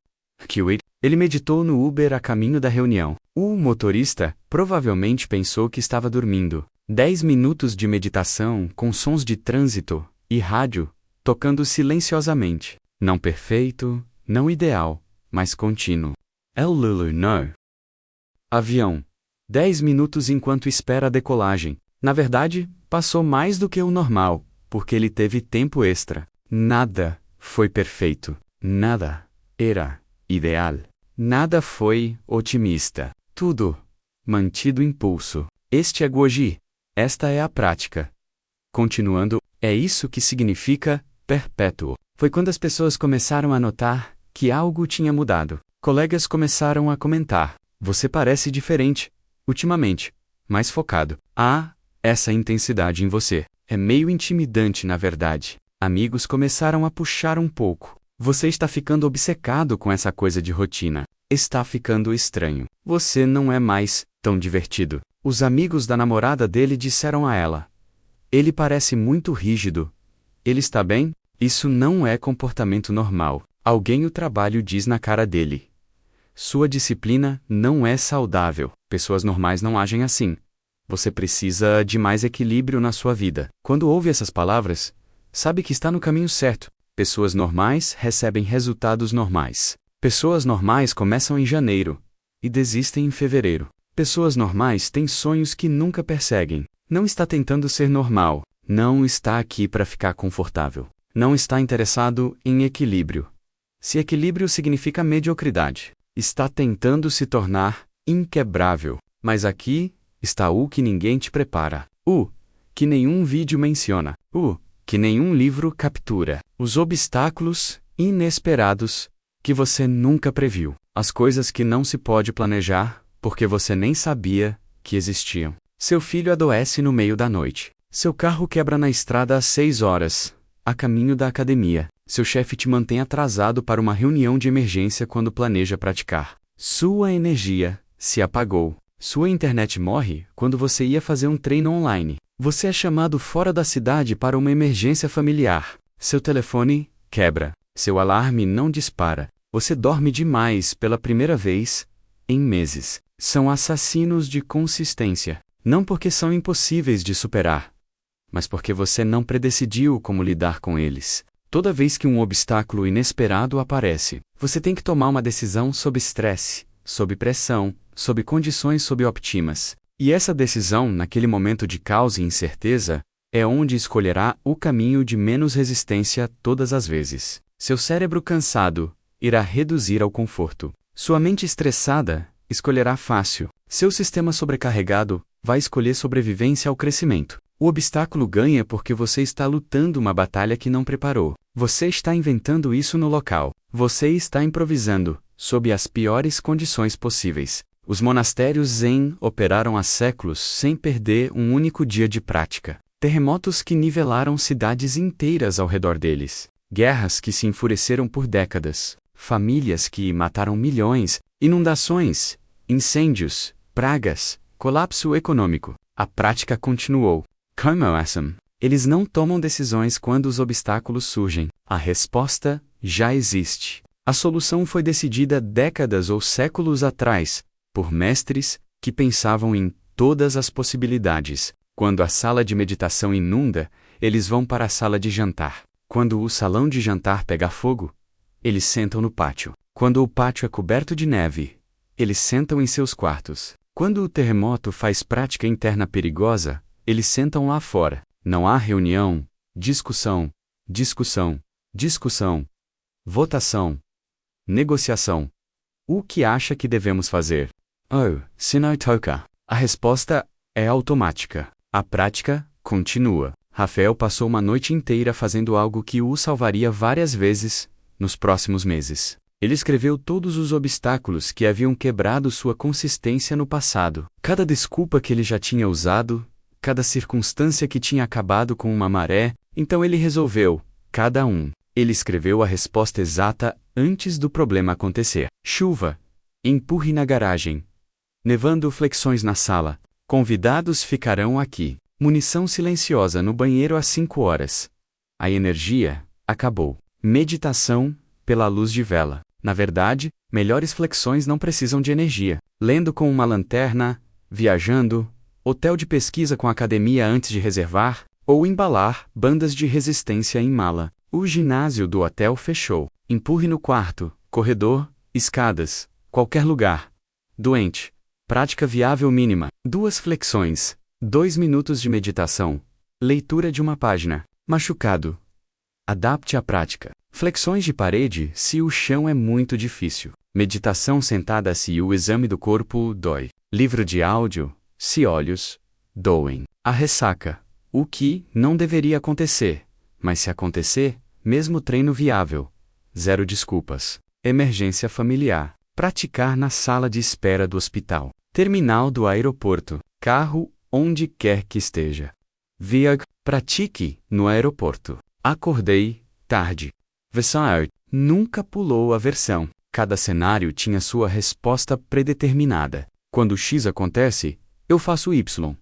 Ele meditou no Uber a caminho da reunião. O motorista provavelmente pensou que estava dormindo. 10 minutos de meditação com sons de trânsito e rádio tocando silenciosamente. Não perfeito, não ideal, mas contínuo. El Lulu no. Avião. 10 minutos enquanto espera a decolagem. Na verdade, passou mais do que o normal, porque ele teve tempo extra. Nada foi perfeito. Nada era ideal. Nada foi otimista. Tudo mantido impulso. Este é Goji. Esta é a prática. Continuando, é isso que significa perpétuo. Foi quando as pessoas começaram a notar que algo tinha mudado. Colegas começaram a comentar: você parece diferente, ultimamente, mais focado. Há essa intensidade em você. É meio intimidante, na verdade. Amigos começaram a puxar um pouco. Você está ficando obcecado com essa coisa de rotina. Está ficando estranho. Você não é mais tão divertido. Os amigos da namorada dele disseram a ela: ele parece muito rígido. Ele está bem? Isso não é comportamento normal. Alguém o trabalho diz na cara dele: sua disciplina não é saudável. Pessoas normais não agem assim. Você precisa de mais equilíbrio na sua vida. Quando ouve essas palavras, sabe que está no caminho certo. Pessoas normais recebem resultados normais. Pessoas normais começam em janeiro e desistem em fevereiro. Pessoas normais têm sonhos que nunca perseguem. Não está tentando ser normal. Não está aqui para ficar confortável. Não está interessado em equilíbrio. Se equilíbrio significa mediocridade, está tentando se tornar inquebrável. Mas aqui está o que ninguém te prepara. O que nenhum vídeo menciona. O que nenhum livro captura. Os obstáculos inesperados que você nunca previu. As coisas que não se pode planejar porque você nem sabia que existiam. Seu filho adoece no meio da noite. Seu carro quebra na estrada às 6 horas, a caminho da academia. Seu chefe te mantém atrasado para uma reunião de emergência quando planeja praticar. Sua energia se apagou. Sua internet morre quando você ia fazer um treino online. Você é chamado fora da cidade para uma emergência familiar. Seu telefone quebra. Seu alarme não dispara. Você dorme demais pela primeira vez em meses. São assassinos de consistência. Não porque são impossíveis de superar, mas porque você não predecidiu como lidar com eles. Toda vez que um obstáculo inesperado aparece, você tem que tomar uma decisão sob estresse, sob pressão, sob condições subóptimas. E essa decisão, naquele momento de caos e incerteza, é onde escolherá o caminho de menos resistência todas as vezes. Seu cérebro cansado irá reduzir ao conforto. Sua mente estressada escolherá fácil. Seu sistema sobrecarregado vai escolher sobrevivência ao crescimento. O obstáculo ganha porque você está lutando uma batalha que não preparou. Você está inventando isso no local. Você está improvisando, sob as piores condições possíveis. Os monastérios Zen operaram há séculos sem perder um único dia de prática. Terremotos que nivelaram cidades inteiras ao redor deles. Guerras que se enfureceram por décadas. Famílias que mataram milhões. Inundações, incêndios, pragas, colapso econômico. A prática continuou. Como assim? Eles não tomam decisões quando os obstáculos surgem. A resposta já existe. A solução foi decidida décadas ou séculos atrás, por mestres que pensavam em todas as possibilidades. Quando a sala de meditação inunda, eles vão para a sala de jantar. Quando o salão de jantar pega fogo, eles sentam no pátio. Quando o pátio é coberto de neve, eles sentam em seus quartos. Quando o terremoto faz prática interna perigosa, eles sentam lá fora. Não há reunião, discussão, votação, negociação. O que acha que devemos fazer? Oh, Sinai toca. A resposta é automática. A prática continua. Rafael passou uma noite inteira fazendo algo que o salvaria várias vezes nos próximos meses. Ele escreveu todos os obstáculos que haviam quebrado sua consistência no passado. Cada desculpa que ele já tinha usado, cada circunstância que tinha acabado com uma maré, então ele resolveu, cada um. Ele escreveu a resposta exata antes do problema acontecer. Chuva. Empurre na garagem. Nevando flexões na sala. Convidados ficarão aqui. Munição silenciosa no banheiro às 5 horas. A energia acabou. Meditação pela luz de vela. Na verdade, melhores flexões não precisam de energia. Lendo com uma lanterna, viajando, hotel de pesquisa com academia antes de reservar, ou embalar bandas de resistência em mala. O ginásio do hotel fechou. Empurre no quarto, corredor, escadas, qualquer lugar. Doente. Prática viável mínima. 2 flexões. 2 minutos de meditação. Leitura de uma página. Machucado. Adapte a prática. Flexões de parede se o chão é muito difícil. Meditação sentada se o exame do corpo dói. Livro de áudio, se olhos doem. A ressaca. O que não deveria acontecer, mas se acontecer, mesmo treino viável. 0 desculpas. Emergência familiar. Praticar na sala de espera do hospital. Terminal do aeroporto. Carro, onde quer que esteja. Pratique no aeroporto. Acordei tarde. Versailles nunca pulou a versão. Cada cenário tinha sua resposta predeterminada. Quando X acontece, eu faço Y.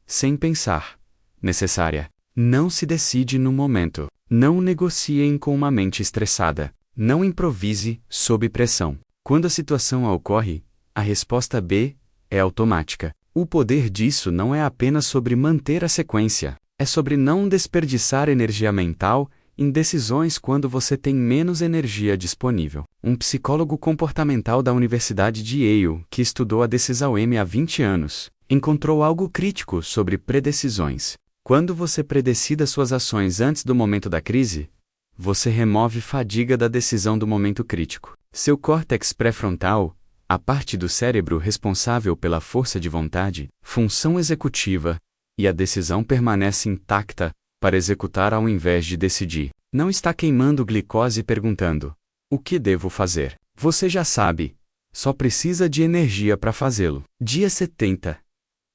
Sem pensar. Necessária. Não se decide no momento. Não negociem com uma mente estressada. Não improvise sob pressão. Quando a situação ocorre, a resposta B é automática. O poder disso não é apenas sobre manter a sequência. É sobre não desperdiçar energia mental em decisões quando você tem menos energia disponível. Um psicólogo comportamental da Universidade de Yale, que estudou a decisão M há 20 anos, encontrou algo crítico sobre predecisões. Quando você predecida suas ações antes do momento da crise, você remove fadiga da decisão do momento crítico. Seu córtex pré-frontal, a parte do cérebro responsável pela força de vontade, função executiva, e a decisão permanece intacta para executar ao invés de decidir. Não está queimando glicose perguntando: o que devo fazer? Você já sabe. Só precisa de energia para fazê-lo. Dia 70.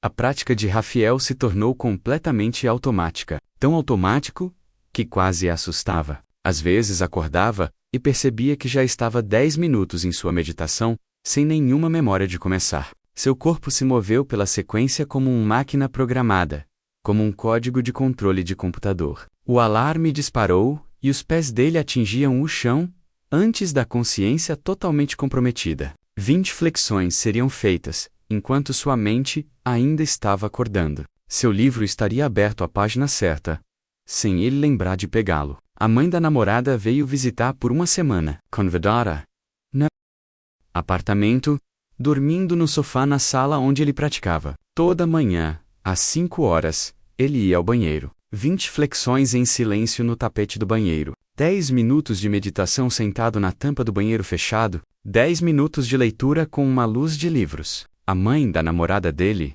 A prática de Rafael se tornou completamente automática. Tão automático que quase assustava. Às vezes acordava e percebia que já estava 10 minutos em sua meditação, sem nenhuma memória de começar. Seu corpo se moveu pela sequência como uma máquina programada, como um código de controle de computador. O alarme disparou e os pés dele atingiam o chão antes da consciência totalmente comprometida. 20 flexões seriam feitas, enquanto sua mente ainda estava acordando. Seu livro estaria aberto à página certa, sem ele lembrar de pegá-lo. A mãe da namorada veio visitar por uma semana. Convidara. No apartamento, dormindo no sofá na sala onde ele praticava. Toda manhã, às 5 horas, ele ia ao banheiro. 20 flexões em silêncio no tapete do banheiro. 10 minutos de meditação sentado na tampa do banheiro fechado, 10 minutos de leitura com uma luz de livros. A mãe da namorada dele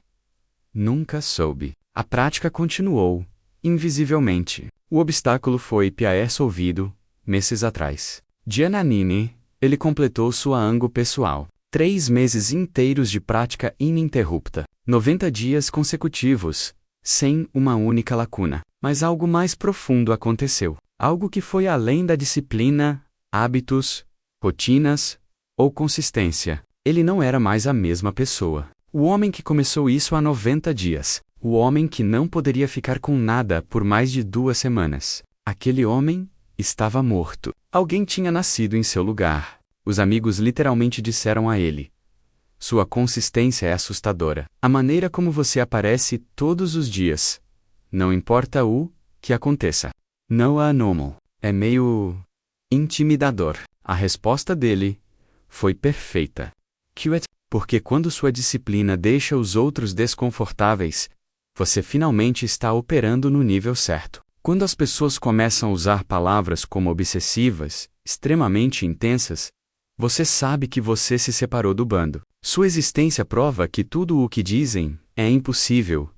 nunca soube. A prática continuou, invisivelmente. O obstáculo foi resolvido, meses atrás. Giannanini, ele completou sua ango pessoal. 3 meses inteiros de prática ininterrupta. 90 dias consecutivos, sem uma única lacuna. Mas algo mais profundo aconteceu. Algo que foi além da disciplina, hábitos, rotinas ou consistência. Ele não era mais a mesma pessoa. O homem que começou isso há 90 dias. O homem que não poderia ficar com nada por mais de 2 semanas. Aquele homem estava morto. Alguém tinha nascido em seu lugar. Os amigos literalmente disseram a ele: sua consistência é assustadora. A maneira como você aparece todos os dias. Não importa o que aconteça. Não é normal. É meio intimidador. A resposta dele foi perfeita. Porque quando sua disciplina deixa os outros desconfortáveis, você finalmente está operando no nível certo. Quando as pessoas começam a usar palavras como obsessivas, extremamente intensas, você sabe que você se separou do bando. Sua existência prova que tudo o que dizem é impossível.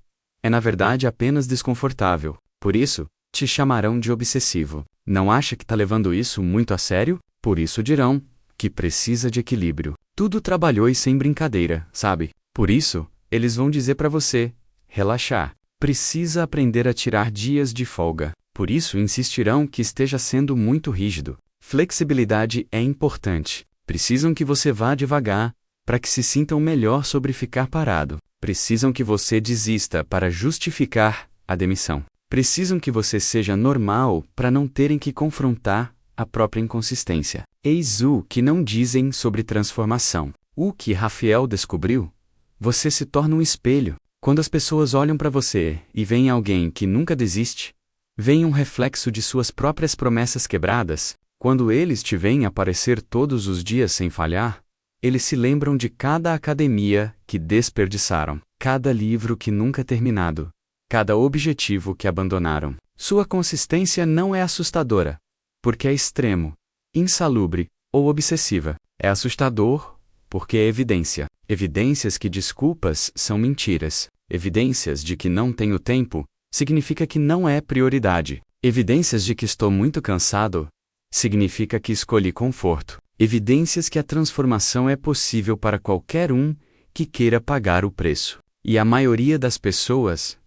É na verdade apenas desconfortável. Por isso, te chamarão de obsessivo. Não acha que está levando isso muito a sério? Por isso dirão que precisa de equilíbrio. Tudo trabalhou e sem brincadeira, sabe? Por isso, eles vão dizer para você relaxar. Precisa aprender a tirar dias de folga. Por isso insistirão que esteja sendo muito rígido. Flexibilidade é importante. Precisam que você vá devagar, para que se sintam melhor sobre ficar parado. Precisam que você desista para justificar a demissão. Precisam que você seja normal para não terem que confrontar a própria inconsistência. Eis o que não dizem sobre transformação. O que Rafael descobriu? Você se torna um espelho. Quando as pessoas olham para você e veem alguém que nunca desiste, veem um reflexo de suas próprias promessas quebradas, quando eles te veem aparecer todos os dias sem falhar, eles se lembram de cada academia que desperdiçaram, cada livro que nunca terminado, cada objetivo que abandonaram. Sua consistência não é assustadora, porque é extremo, insalubre ou obsessiva. É assustador, porque é evidência. Evidências que desculpas são mentiras. Evidências de que não tenho tempo, significa que não é prioridade. Evidências de que estou muito cansado, significa que escolhi conforto. Evidências que a transformação é possível para qualquer um que queira pagar o preço. E a maioria das pessoas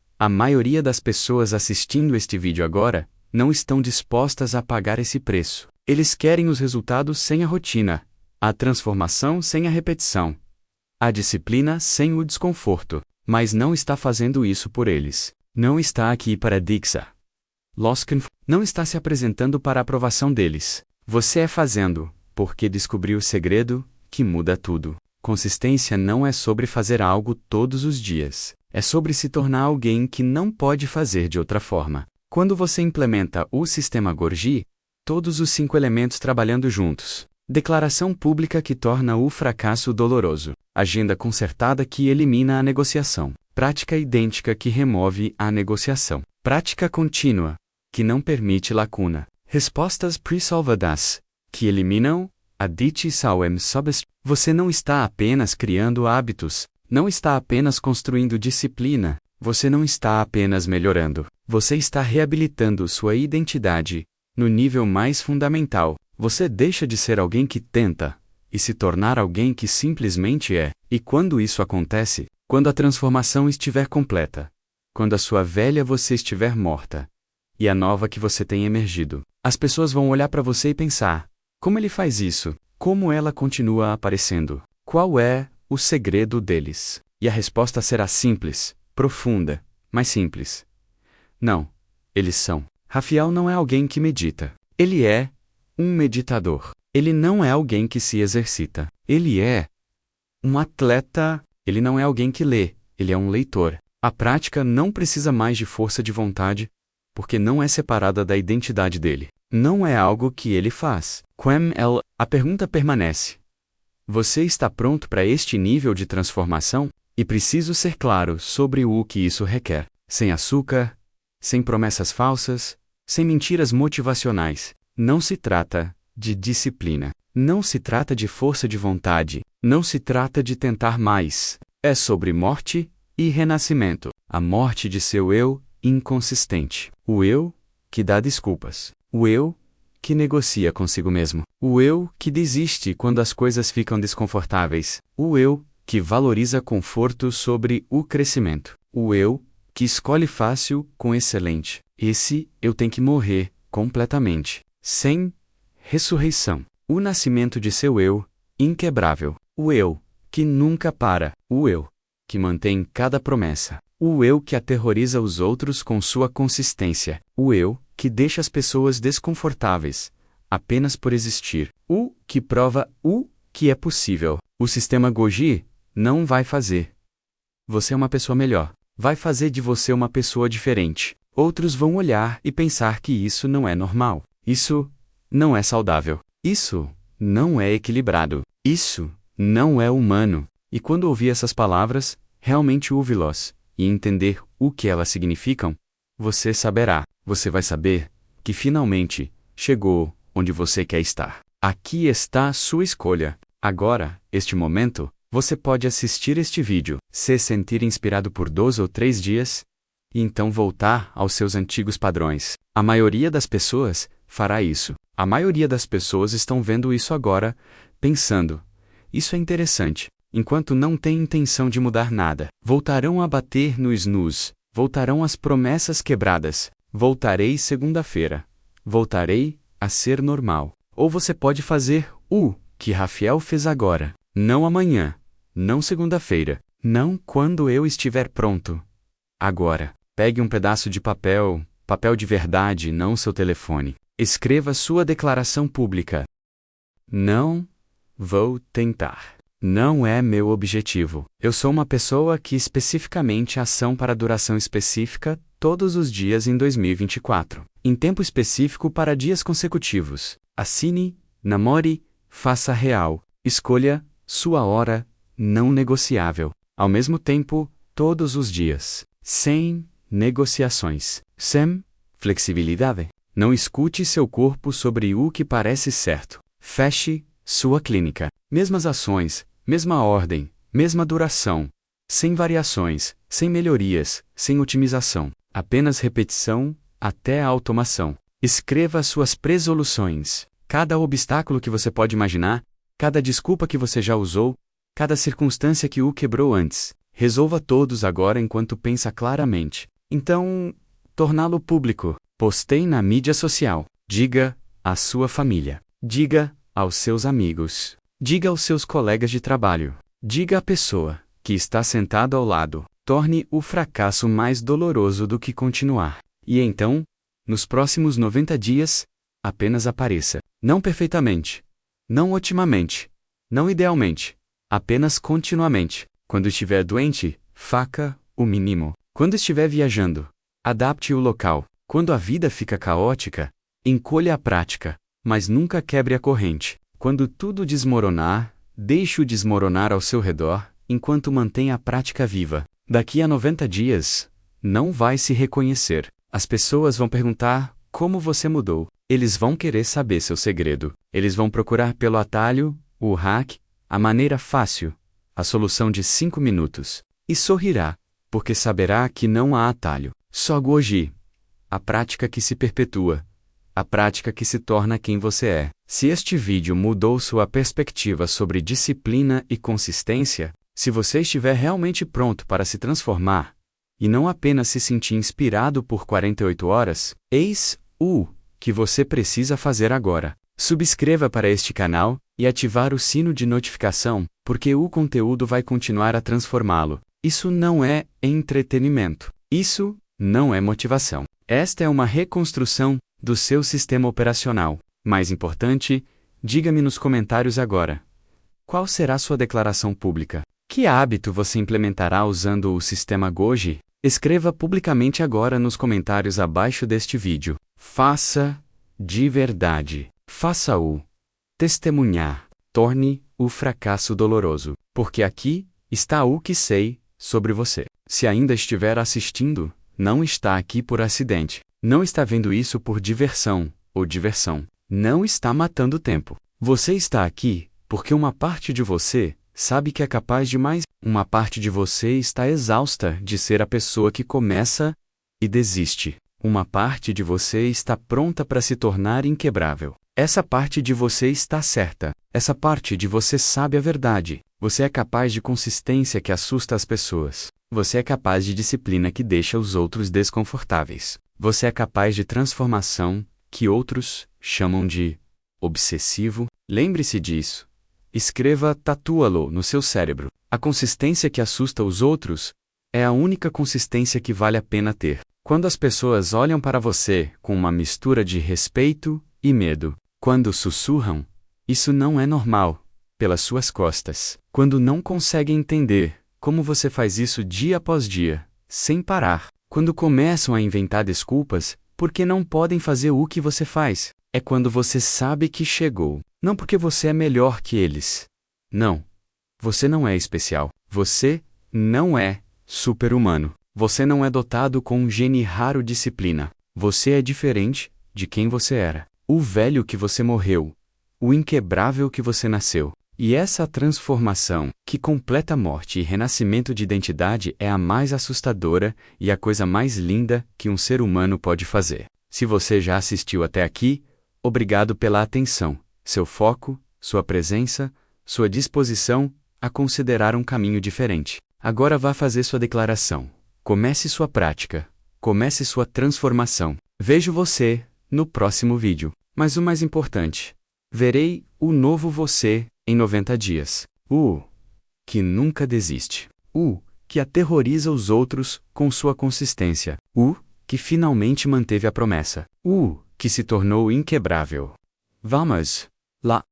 assistindo este vídeo agora, não estão dispostas a pagar esse preço. Eles querem os resultados sem a rotina, a transformação sem a repetição, a disciplina sem o desconforto, mas não está fazendo isso por eles. Não está aqui para Dixa. Não está se apresentando para a aprovação deles. Você é fazendo, porque descobriu o segredo, que muda tudo. Consistência não é sobre fazer algo todos os dias. É sobre se tornar alguém que não pode fazer de outra forma. Quando você implementa o sistema Gorgie, todos os 5 elementos trabalhando juntos. Declaração pública que torna o fracasso doloroso. Agenda concertada que elimina a negociação. Prática idêntica que remove a negociação. Prática contínua, que não permite lacuna. Respostas pre-solvadas, que eliminam a ditissauem subst. Você não está apenas criando hábitos, não está apenas construindo disciplina, você não está apenas melhorando. Você está reabilitando sua identidade, no nível mais fundamental. Você deixa de ser alguém que tenta, e se tornar alguém que simplesmente é. E quando isso acontece, quando a transformação estiver completa, quando a sua velha você estiver morta, e a nova que você tem emergido, as pessoas vão olhar para você e pensar: como ele faz isso? Como ela continua aparecendo? Qual é o segredo deles? E a resposta será simples, profunda, mas simples. Não, eles são. Rafael não é alguém que medita. Ele é um meditador. Ele não é alguém que se exercita. Ele é um atleta. Ele não é alguém que lê. Ele é um leitor. A prática não precisa mais de força de vontade, porque não é separada da identidade dele. Não é algo que ele faz. A pergunta permanece. Você está pronto para este nível de transformação? E preciso ser claro sobre o que isso requer. Sem açúcar, sem promessas falsas, sem mentiras motivacionais. Não se trata de disciplina. Não se trata de força de vontade. Não se trata de tentar mais. É sobre morte e renascimento. A morte de seu eu inconsistente. O eu que dá desculpas. O eu que negocia consigo mesmo. O eu que desiste quando as coisas ficam desconfortáveis. O eu que valoriza conforto sobre o crescimento. O eu que escolhe fácil com excelente. Esse eu tem que morrer completamente. Sem ressurreição. O nascimento de seu eu inquebrável. O eu que nunca para. O eu que mantém cada promessa. O eu que aterroriza os outros com sua consistência. O eu que deixa as pessoas desconfortáveis apenas por existir. O que prova o que é possível. O sistema Goji não vai fazer você uma pessoa melhor. Vai fazer de você uma pessoa diferente. Outros vão olhar e pensar que isso não é normal. Isso não é saudável. Isso não é equilibrado. Isso não é humano. E quando ouvir essas palavras, realmente ouvi-las e entender o que elas significam, você saberá. Você vai saber que finalmente chegou onde você quer estar. Aqui está a sua escolha. Agora, este momento, você pode assistir este vídeo, se sentir inspirado por 2 ou 3 dias, e então voltar aos seus antigos padrões. A maioria das pessoas fará isso. A maioria das pessoas estão vendo isso agora, pensando: isso é interessante. Enquanto não têm intenção de mudar nada, voltarão a bater no snooze, voltarão às promessas quebradas. Voltarei segunda-feira. Voltarei a ser normal. Ou você pode fazer o que Rafael fez agora. Não amanhã. Não segunda-feira. Não quando eu estiver pronto. Agora. Pegue um pedaço de papel, papel de verdade, não seu telefone. Escreva sua declaração pública. Não vou tentar. Não é meu objetivo. Eu sou uma pessoa que especificamente ação para duração específica todos os dias em 2024. Em tempo específico para dias consecutivos. Assine, namore, faça real. Escolha sua hora não negociável. Ao mesmo tempo, todos os dias. Sem negociações. Sem flexibilidade. Não escute seu corpo sobre o que parece certo. Feche sua clínica. Mesmas ações, mesma ordem, mesma duração. Sem variações, sem melhorias, sem otimização. Apenas repetição até a automação. Escreva suas presoluções. Cada obstáculo que você pode imaginar, cada desculpa que você já usou, cada circunstância que o quebrou antes. Resolva todos agora enquanto pensa claramente. Então, torná-lo público. Posteie na mídia social. Diga à sua família. Diga aos seus amigos. Diga aos seus colegas de trabalho. Diga à pessoa que está sentada ao lado. Torne o fracasso mais doloroso do que continuar. E então, nos próximos 90 dias, apenas apareça. Não perfeitamente. Não otimamente. Não idealmente. Apenas continuamente. Quando estiver doente, faça o mínimo. Quando estiver viajando, adapte o local. Quando a vida fica caótica, encolha a prática, mas nunca quebre a corrente. Quando tudo desmoronar, deixe-o desmoronar ao seu redor, enquanto mantém a prática viva. Daqui a 90 dias, não vai se reconhecer. As pessoas vão perguntar como você mudou. Eles vão querer saber seu segredo. Eles vão procurar pelo atalho, o hack, a maneira fácil, a solução de 5 minutos. E sorrirá, porque saberá que não há atalho. Só Goji. A prática que se perpetua. A prática que se torna quem você é. Se este vídeo mudou sua perspectiva sobre disciplina e consistência, se você estiver realmente pronto para se transformar, e não apenas se sentir inspirado por 48 horas, eis o que você precisa fazer agora. Subscreva para este canal e ativar o sino de notificação, porque o conteúdo vai continuar a transformá-lo. Isso não é entretenimento. Isso não é motivação. Esta é uma reconstrução do seu sistema operacional. Mais importante, diga-me nos comentários agora. Qual será sua declaração pública? Que hábito você implementará usando o sistema Goji? Escreva publicamente agora nos comentários abaixo deste vídeo. Faça de verdade. Faça-o. Testemunhar. Torne o fracasso doloroso. Porque aqui está o que sei sobre você. Se ainda estiver assistindo, não está aqui por acidente. Não está vendo isso por diversão ou diversão. não está matando tempo. Você está aqui porque uma parte de você sabe que é capaz de mais. Uma parte de você está exausta de ser a pessoa que começa e desiste. Uma parte de você está pronta para se tornar inquebrável. Essa parte de você está certa. Essa parte de você sabe a verdade. Você é capaz de consistência que assusta as pessoas. Você é capaz de disciplina que deixa os outros desconfortáveis. Você é capaz de transformação que outros chamam de obsessivo. Lembre-se disso. Escreva, tatua-lo no seu cérebro. A consistência que assusta os outros é a única consistência que vale a pena ter. Quando as pessoas olham para você com uma mistura de respeito e medo, quando sussurram, isso não é normal, pelas suas costas. Quando não conseguem entender como você faz isso dia após dia, sem parar. Quando começam a inventar desculpas porque não podem fazer o que você faz. É quando você sabe que chegou. Não porque você é melhor que eles. Não. Você não é especial. Você não é super-humano. Você não é dotado com um gene raro disciplina. Você é diferente de quem você era. O velho que você morreu. O inquebrável que você nasceu. E essa transformação, que completa a morte e renascimento de identidade, é a mais assustadora e a coisa mais linda que um ser humano pode fazer. Se você já assistiu até aqui, obrigado pela atenção, seu foco, sua presença, sua disposição a considerar um caminho diferente. Agora vá fazer sua declaração. Comece sua prática. Comece sua transformação. Vejo você no próximo vídeo. Mas o mais importante, verei o novo você em 90 dias. O que nunca desiste. O que aterroriza os outros com sua consistência. O que finalmente manteve a promessa. O que se tornou inquebrável. Vamos lá!